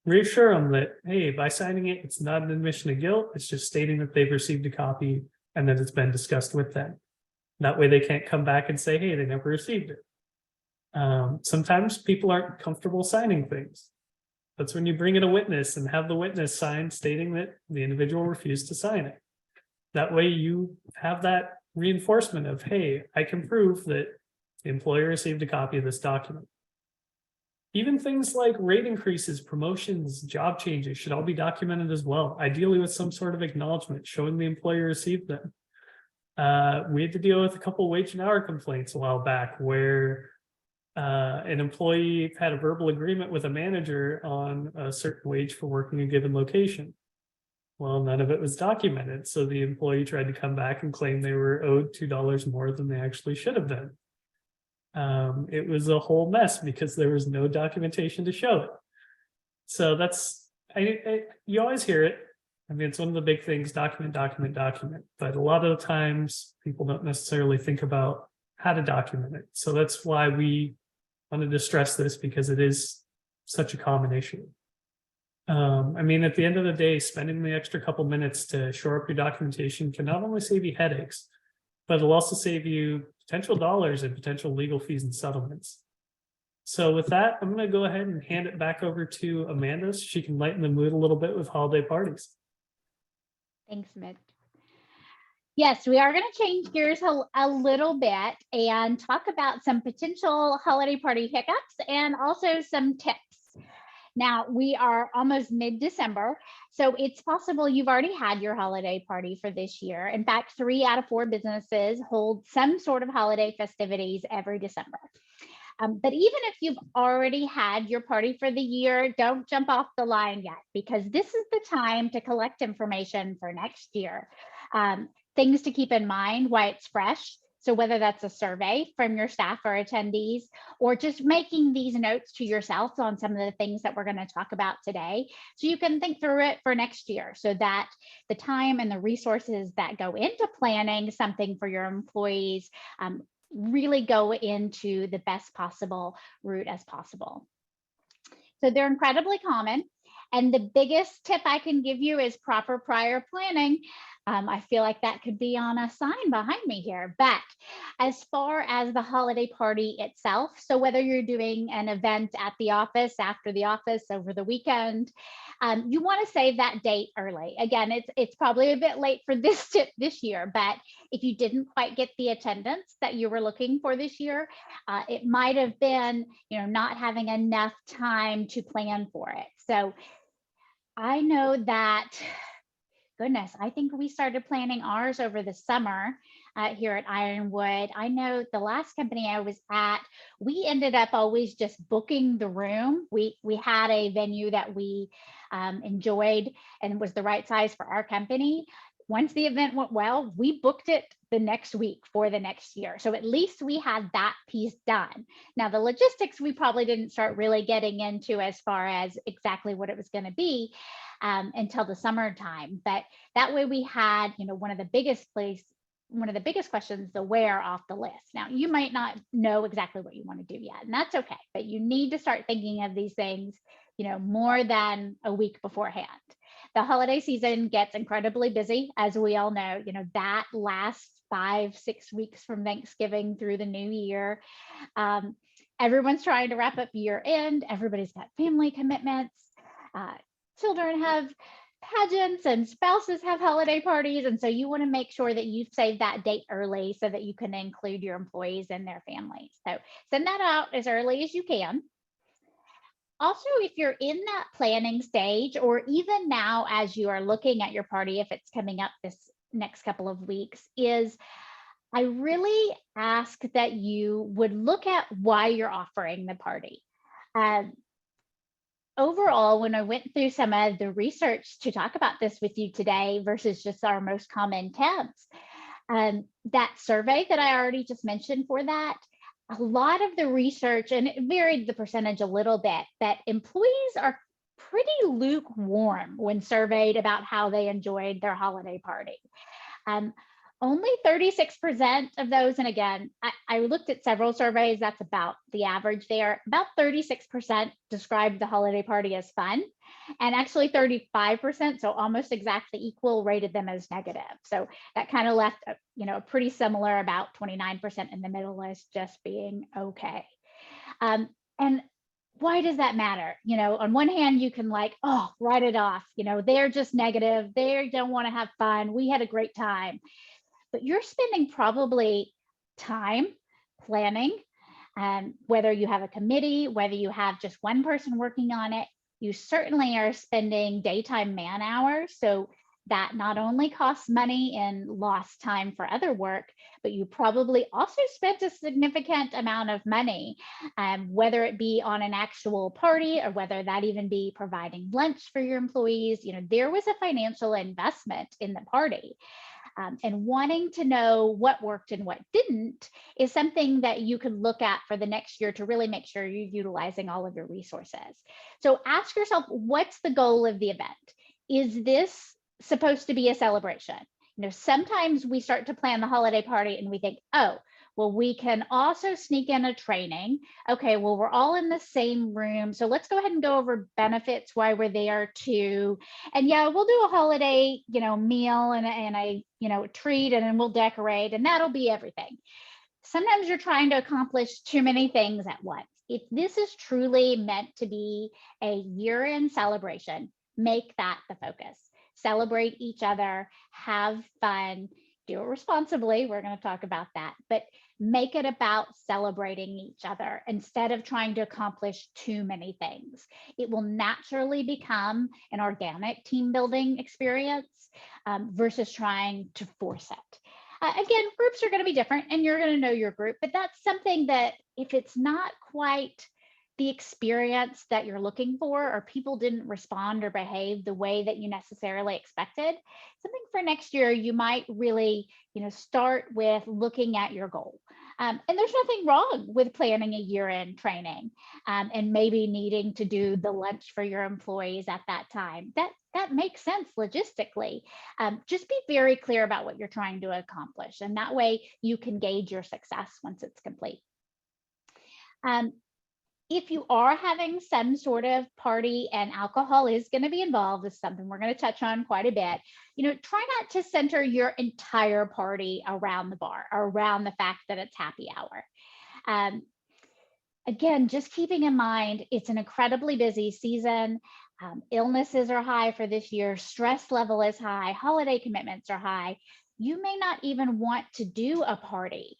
[SPEAKER 3] Reassure them that, hey, by signing it, it's not an admission of guilt. It's just stating that they've received a copy and that it's been discussed with them. That way they can't come back and say, hey, they never received it. Sometimes people aren't comfortable signing things. That's when you bring in a witness and have the witness sign stating that the individual refused to sign it. That way you have that reinforcement of, hey, I can prove that the employer received a copy of this document. Even things like rate increases, promotions, job changes should all be documented as well, ideally with some sort of acknowledgement showing the employer received them. We had to deal with a couple wage and hour complaints a while back where an employee had a verbal agreement with a manager on a certain wage for working a given location. Well, none of it was documented, so the employee tried to come back and claim they were owed $2 more than they actually should have been. It was a whole mess because there was no documentation to show it. So that's, you always hear it. I mean, it's one of the big things, document, but a lot of the times people don't necessarily think about how to document it. So that's why we wanted to stress this, because it is such a common issue. I mean, at the end of the day, spending the extra couple minutes to shore up your documentation can not only save you headaches, but it'll also save you potential dollars and potential legal fees and settlements. So with that, I'm going to go ahead and hand it back over to Amanda so she can lighten the mood a little bit with holiday parties.
[SPEAKER 4] Thanks, Mitch. Yes, we are going to change gears a little bit and talk about some potential holiday party hiccups and also some tips. Now, we are almost mid-December, so it's possible you've already had your holiday party for this year. In fact, 3 out of 4 businesses hold some sort of holiday festivities every December. But even if you've already had your party for the year, don't jump off the line yet, because this is the time to collect information for next year. Things to keep in mind while it's fresh. So whether that's a survey from your staff or attendees, or just making these notes to yourself on some of the things that we're going to talk about today, so you can think through it for next year, so that the time and the resources that go into planning something for your employees really go into the best possible route as possible. So they're incredibly common. And the biggest tip I can give you is proper prior planning. I feel like that could be on a sign behind me here. But as far as the holiday party itself, so whether you're doing an event at the office, after the office, over the weekend, you want to save that date early. Again, it's probably a bit late for this tip this year, but if you didn't quite get the attendance that you were looking for this year, it might have been, not having enough time to plan for it. So I know that, goodness, I think we started planning ours over the summer here at Ironwood. I know the last company I was at, we ended up always just booking the room. We had a venue that we enjoyed and was the right size for our company. Once the event went well, we booked it the next week for the next year. So at least we had that piece done. Now, the logistics, we probably didn't start really getting into as far as exactly what it was going to be until the summertime. But that way we had, one of the biggest questions, the where, off the list. Now, you might not know exactly what you want to do yet, and that's okay, but you need to start thinking of these things, more than a week beforehand. The holiday season gets incredibly busy, as we all know, that lasts 5-6 weeks from Thanksgiving through the new year. Everyone's trying to wrap up year end. Everybody's got family commitments. Children have pageants and spouses have holiday parties. And so you want to make sure that you save that date early so that you can include your employees and their families. So send that out as early as you can. Also, if you're in that planning stage, or even now as you are looking at your party, if it's coming up this next couple of weeks, I really ask that you would look at why you're offering the party. Overall, when I went through some of the research to talk about this with you today versus just our most common temps, that survey that I already just mentioned for that, a lot of the research, and it varied the percentage a little bit, that employees are pretty lukewarm when surveyed about how they enjoyed their holiday party. Only 36% of those, and again, I looked at several surveys, that's about the average there, about 36% described the holiday party as fun, and actually 35%, so almost exactly equal, rated them as negative. So that kind of left, a pretty similar, about 29% in the middle as just being okay. And why does that matter? On one hand, you can write it off, they're just negative, they don't want to have fun, we had a great time. But you're spending probably time planning, whether you have a committee, whether you have just one person working on it, you certainly are spending daytime man hours. So that not only costs money and lost time for other work, but you probably also spent a significant amount of money, whether it be on an actual party or whether that even be providing lunch for your employees. There was a financial investment in the party. And wanting to know what worked and what didn't is something that you can look at for the next year to really make sure you're utilizing all of your resources. So ask yourself, what's the goal of the event? Is this supposed to be a celebration? Sometimes we start to plan the holiday party and we think, oh, well, we can also sneak in a training. Okay, well, we're all in the same room, so let's go ahead and go over benefits while we're there too. And yeah, we'll do a holiday, meal and a treat, and then we'll decorate, and that'll be everything. Sometimes you're trying to accomplish too many things at once. If this is truly meant to be a year-end celebration, make that the focus. Celebrate each other, have fun, do it responsibly. We're going to talk about that, but make it about celebrating each other instead of trying to accomplish too many things. It will naturally become an organic team building experience versus trying to force it. Again, groups are going to be different and you're going to know your group, but that's something that if it's not quite the experience that you're looking for, or people didn't respond or behave the way that you necessarily expected, something for next year, you might really, start with looking at your goal. And there's nothing wrong with planning a year-end training and maybe needing to do the lunch for your employees at that time. That makes sense logistically. Just be very clear about what you're trying to accomplish, and that way you can gauge your success once it's complete. If you are having some sort of party and alcohol is going to be involved, this is something we're going to touch on quite a bit. Try not to center your entire party around the bar, or around the fact that it's happy hour. Again, just keeping in mind, it's an incredibly busy season. Illnesses are high for this year. Stress level is high. Holiday commitments are high. You may not even want to do a party.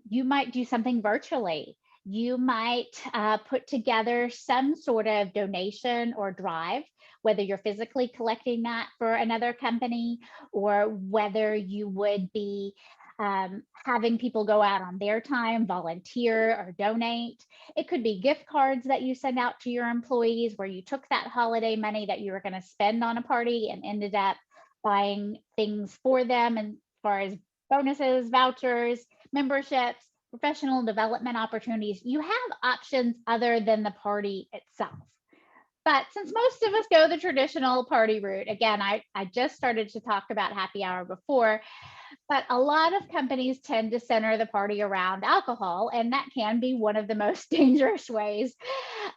[SPEAKER 4] You might do something virtually. You might put together some sort of donation or drive, whether you're physically collecting that for another company, or whether you would be having people go out on their time, volunteer or donate. It could be gift cards that you send out to your employees, where you took that holiday money that you were going to spend on a party and ended up buying things for them, and as far as bonuses, vouchers, memberships, professional development opportunities. You have options other than the party itself. But since most of us go the traditional party route, again, I just started to talk about happy hour before, but a lot of companies tend to center the party around alcohol, and that can be one of the most dangerous ways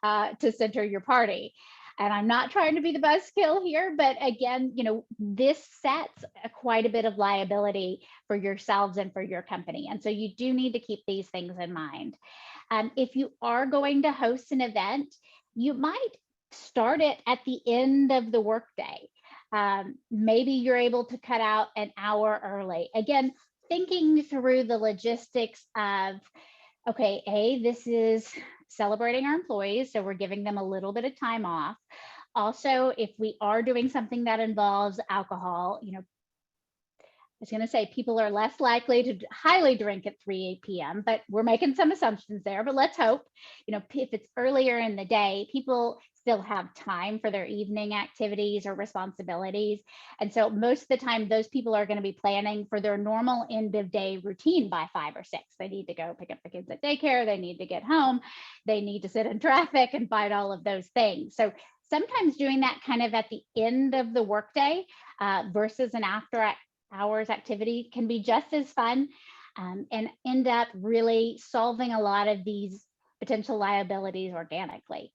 [SPEAKER 4] to center your party. And I'm not trying to be the buzzkill here, but again, this sets quite a bit of liability for yourselves and for your company. And so you do need to keep these things in mind. If you are going to host an event, you might start it at the end of the workday. Maybe you're able to cut out an hour early. Again, thinking through the logistics of, okay, this is celebrating our employees, so we're giving them a little bit of time off. Also, if we are doing something that involves alcohol, I was going to say people are less likely to highly drink at 3 p.m., but we're making some assumptions there. But let's hope, if it's earlier in the day, people still have time for their evening activities or responsibilities. And so most of the time, those people are going to be planning for their normal end of day routine by 5 or 6. They need to go pick up the kids at daycare. They need to get home. They need to sit in traffic and fight all of those things. So sometimes doing that kind of at the end of the workday versus an after hours activity can be just as fun and end up really solving a lot of these potential liabilities organically.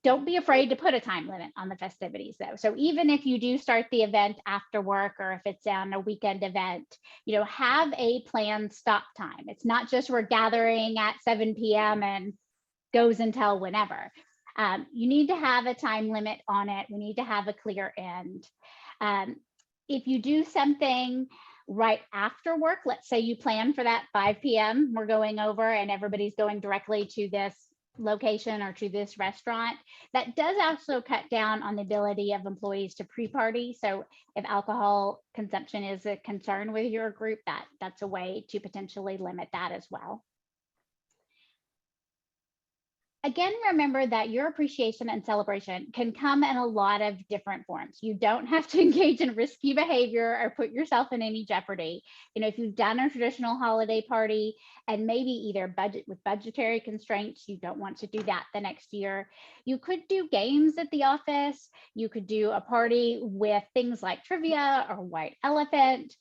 [SPEAKER 4] Don't be afraid to put a time limit on the festivities though. So even if you do start the event after work, or if it's on a weekend event, have a planned stop time. It's not just we're gathering at 7 p.m. and goes until whenever. You need to have a time limit on it. We need to have a clear end. If you do something right after work, let's say you plan for that 5 p.m., we're going over and everybody's going directly to this location or to this restaurant, that does also cut down on the ability of employees to pre-party. So if alcohol consumption is a concern with your group, that's a way to potentially limit that as well. Again, remember that your appreciation and celebration can come in a lot of different forms. You don't have to engage in risky behavior or put yourself in any jeopardy. If you've done a traditional holiday party and maybe either with budgetary constraints, you don't want to do that the next year, you could do games at the office. You could do a party with things like trivia or white elephant.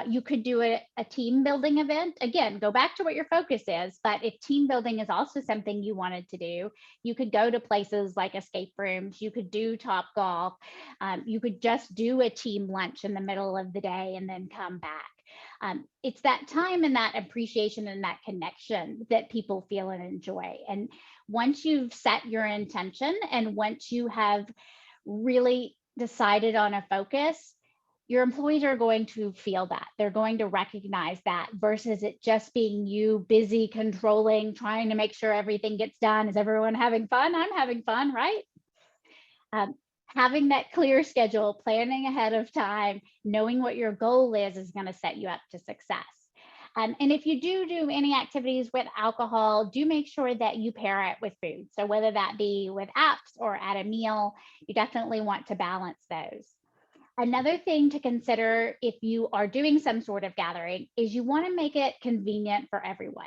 [SPEAKER 4] You could do a team building event. Again, go back to what your focus is, but if team building is also something you wanted to do, you could go to places like escape rooms, you could do Top Golf, you could just do a team lunch in the middle of the day and then come back. It's that time and that appreciation and that connection that people feel and enjoy. And once you've set your intention and once you have really decided on a focus, your employees are going to feel that. They're going to recognize that versus it just being you busy controlling, trying to make sure everything gets done. Is everyone having fun? I'm having fun, right? Having that clear schedule, planning ahead of time, knowing what your goal is going to set you up to success. And if you do any activities with alcohol, do make sure that you pair it with food. So whether that be with apps or at a meal, you definitely want to balance those. Another thing to consider if you are doing some sort of gathering is you want to make it convenient for everyone.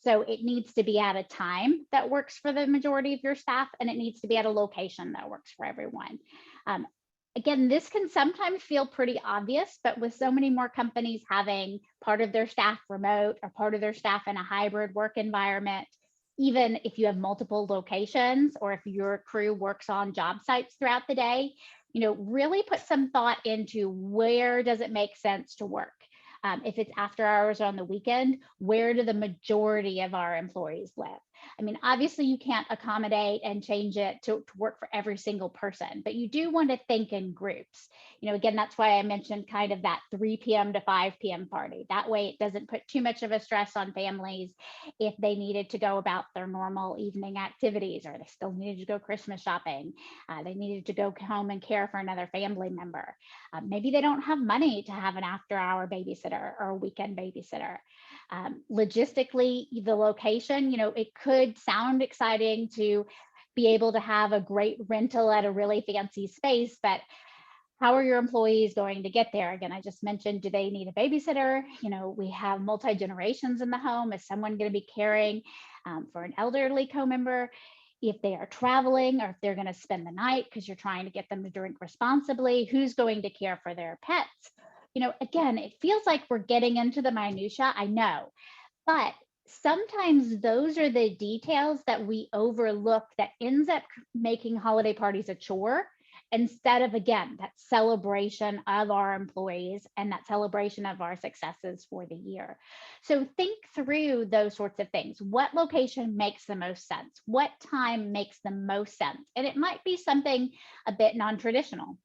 [SPEAKER 4] So it needs to be at a time that works for the majority of your staff, and it needs to be at a location that works for everyone. Again, this can sometimes feel pretty obvious, but with so many more companies having part of their staff remote or part of their staff in a hybrid work environment, even if you have multiple locations or if your crew works on job sites throughout the day, really put some thought into where does it make sense to work. If it's after hours or on the weekend, where do the majority of our employees live? I mean, obviously you can't accommodate and change it to work for every single person, but you do want to think in groups. Again, that's why I mentioned kind of that 3 p.m. to 5 p.m. party. That way it doesn't put too much of a stress on families if they needed to go about their normal evening activities, or they still needed to go Christmas shopping. They needed to go home and care for another family member. Maybe they don't have money to have an after-hour babysitter or a weekend babysitter. Logistically, the location, it could sound exciting to be able to have a great rental at a really fancy space, but how are your employees going to get there? Again, I just mentioned, do they need a babysitter? We have multi-generations in the home. Is someone going to be caring for an elderly co-member? If they are traveling or if they're going to spend the night because you're trying to get them to drink responsibly, who's going to care for their pets? Again, it feels like we're getting into the minutia, I know, but sometimes those are the details that we overlook that ends up making holiday parties a chore instead of, again, that celebration of our employees and that celebration of our successes for the year. So think through those sorts of things. What location makes the most sense? What time makes the most sense? And it might be something a bit non-traditional.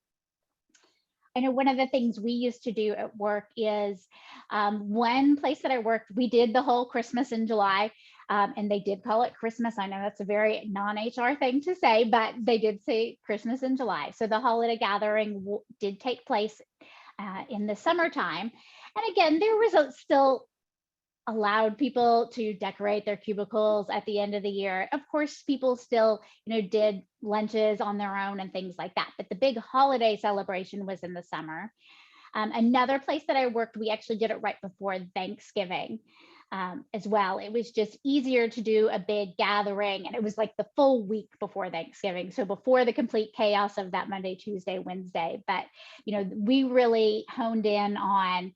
[SPEAKER 4] I know one of the things we used to do at work is one place that I worked, we did the whole Christmas in July, and they did call it Christmas. I know that's a very non-HR thing to say, but they did say Christmas in July. So the holiday gathering did take place in the summertime. And again, there was still allowed people to decorate their cubicles at the end of the year. Of course, people still, did lunches on their own and things like that. But the big holiday celebration was in the summer. Another place that I worked, we actually did it right before Thanksgiving as well. It was just easier to do a big gathering, and it was like the full week before Thanksgiving. So before the complete chaos of that Monday, Tuesday, Wednesday. But, we really honed in on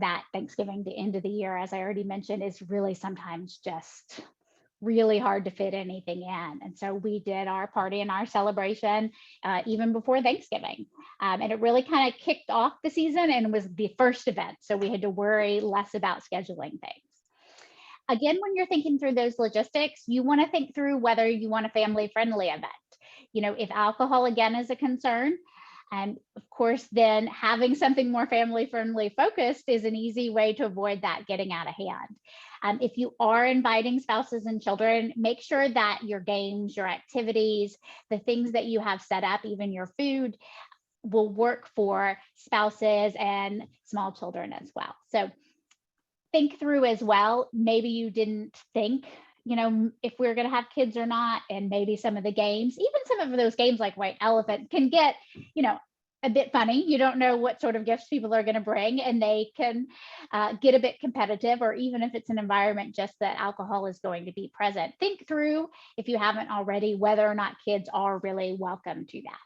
[SPEAKER 4] that Thanksgiving, the end of the year, as I already mentioned, is really sometimes just really hard to fit anything in. And so we did our party and our celebration even before Thanksgiving. And it really kind of kicked off the season and was the first event. So we had to worry less about scheduling things. Again, when you're thinking through those logistics, you want to think through whether you want a family-friendly event. If alcohol again is a concern, and of course, then having something more family-friendly focused is an easy way to avoid that getting out of hand. If you are inviting spouses and children, make sure that your games, your activities, the things that you have set up, even your food, will work for spouses and small children as well. So think through as well, maybe you didn't think if we're going to have kids or not, and maybe some of the games, even some of those games like White Elephant can get, a bit funny. You don't know what sort of gifts people are going to bring, and they can get a bit competitive, or even if it's an environment just that alcohol is going to be present. Think through, if you haven't already, whether or not kids are really welcome to that.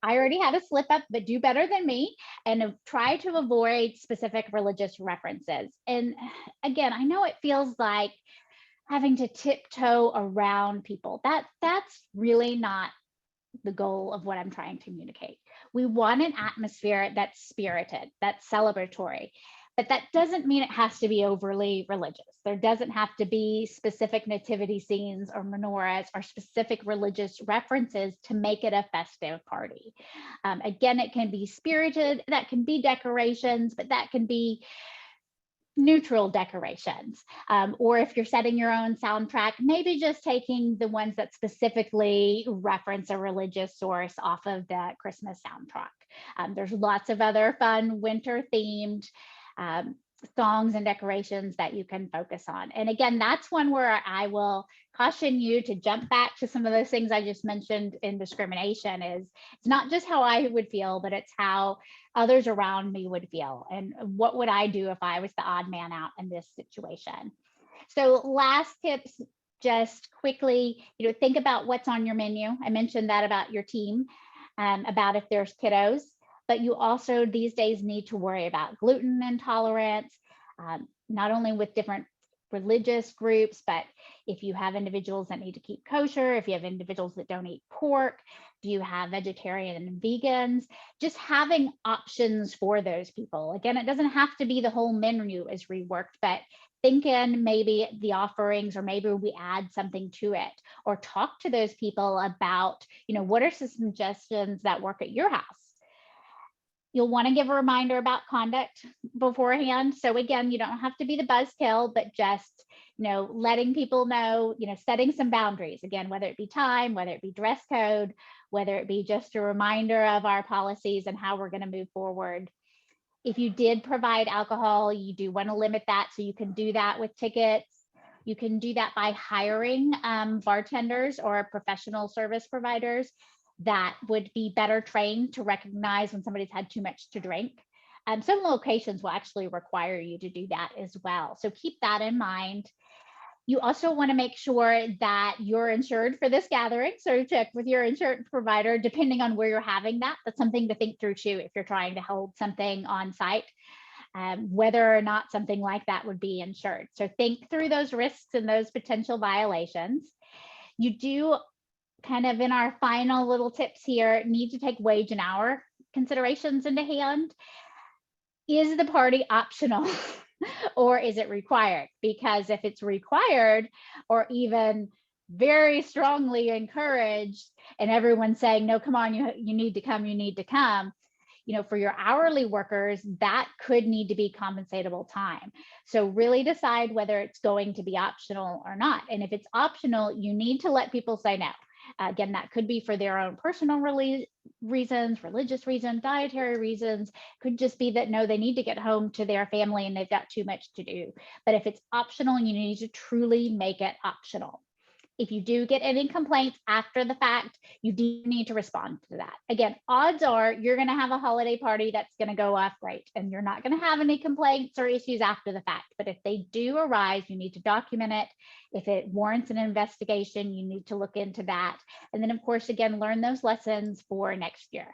[SPEAKER 4] I already had a slip up, but do better than me and try to avoid specific religious references. And again, I know it feels like having to tiptoe around people. That's really not the goal of what I'm trying to communicate. We want an atmosphere that's spirited, that's celebratory, but that doesn't mean it has to be overly religious. There doesn't have to be specific nativity scenes or menorahs or specific religious references to make it a festive party. Again, it can be spirited, that can be decorations, but that can be neutral decorations. Or if you're setting your own soundtrack, maybe just taking the ones that specifically reference a religious source off of the Christmas soundtrack. There's lots of other fun winter themed songs and decorations that you can focus on. And again, that's one where I will caution you to jump back to some of those things I just mentioned in discrimination. Is it's not just how I would feel, but it's how others around me would feel. And what would I do if I was the odd man out in this situation? So last tips, just quickly, think about what's on your menu. I mentioned that about your team, about if there's kiddos, but you also these days need to worry about gluten intolerance, not only with different religious groups, but if you have individuals that need to keep kosher, if you have individuals that don't eat pork, do you have vegetarian and vegans, just having options for those people. Again, it doesn't have to be the whole menu is reworked, but thinking maybe the offerings, or maybe we add something to it, or talk to those people about, what are some suggestions that work at your house. You'll want to give a reminder about conduct beforehand. So again, you don't have to be the buzzkill, but just, letting people know, setting some boundaries, again, whether it be time, whether it be dress code, whether it be just a reminder of our policies and how we're going to move forward. If you did provide alcohol, you do want to limit that. So you can do that with tickets. You can do that by hiring bartenders or professional service providers that would be better trained to recognize when somebody's had too much to drink. Some locations will actually require you to do that as well. So keep that in mind. You also want to make sure that you're insured for this gathering. So check with your insurance provider, depending on where you're having that. That's something to think through too, if you're trying to hold something on site, whether or not something like that would be insured. So think through those risks and those potential violations. You do, kind of in our final little tips here, need to take wage and hour considerations into hand. Is the party optional? Or is it required? Because if it's required, or even very strongly encouraged, and everyone's saying, no, come on, you need to come, you need to come, for your hourly workers, that could need to be compensatable time. So really decide whether it's going to be optional or not. And if it's optional, you need to let people say no. Again, that could be for their own personal reasons, religious reasons, dietary reasons. Could just be that, no, they need to get home to their family and they've got too much to do. But if it's optional, you need to truly make it optional. If you do get any complaints after the fact, you do need to respond to that. Again, odds are you're going to have a holiday party that's going to go off great, and you're not going to have any complaints or issues after the fact. But if they do arise, you need to document it. If it warrants an investigation, you need to look into that. And then, of course, again, learn those lessons for next year.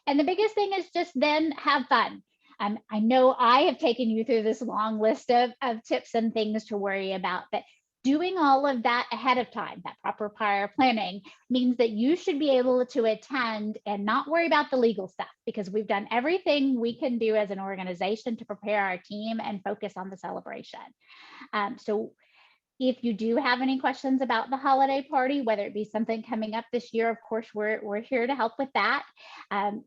[SPEAKER 4] And the biggest thing is just then have fun. I know I have taken you through this long list of tips and things to worry about, but doing all of that ahead of time, that proper prior planning, means that you should be able to attend and not worry about the legal stuff, because we've done everything we can do as an organization to prepare our team and focus on the celebration. So if you do have any questions about the holiday party, whether it be something coming up this year, of course, we're here to help with that.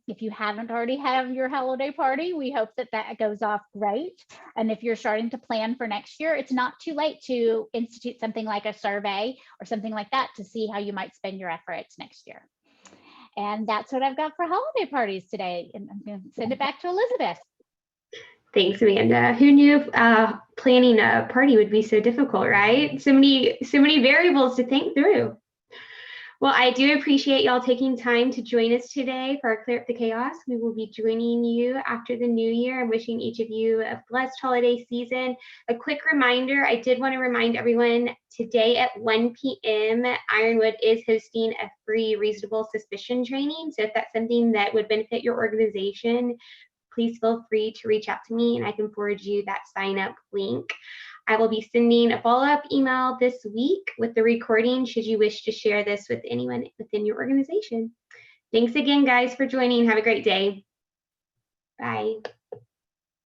[SPEAKER 4] If you haven't already had your holiday party, we hope that that goes off great. And if you're starting to plan for next year, it's not too late to institute something like a survey or something like that to see how you might spend your efforts next year. And that's what I've got for holiday parties today. And I'm going to send it back to Elizabeth.
[SPEAKER 2] Thanks, Amanda. Who knew planning a party would be so difficult, right? So many variables to think through. Well, I do appreciate y'all taking time to join us today for our Clear Up the Chaos. We will be joining you after the new year. I'm wishing each of you a blessed holiday season. A quick reminder, I did want to remind everyone today at 1 p.m. Ironwood is hosting a free reasonable suspicion training. So if that's something that would benefit your organization, please feel free to reach out to me and I can forward you that sign up link. I will be sending a follow-up email this week with the recording should you wish to share this with anyone within your organization. Thanks again, guys, for joining. Have a great day. Bye.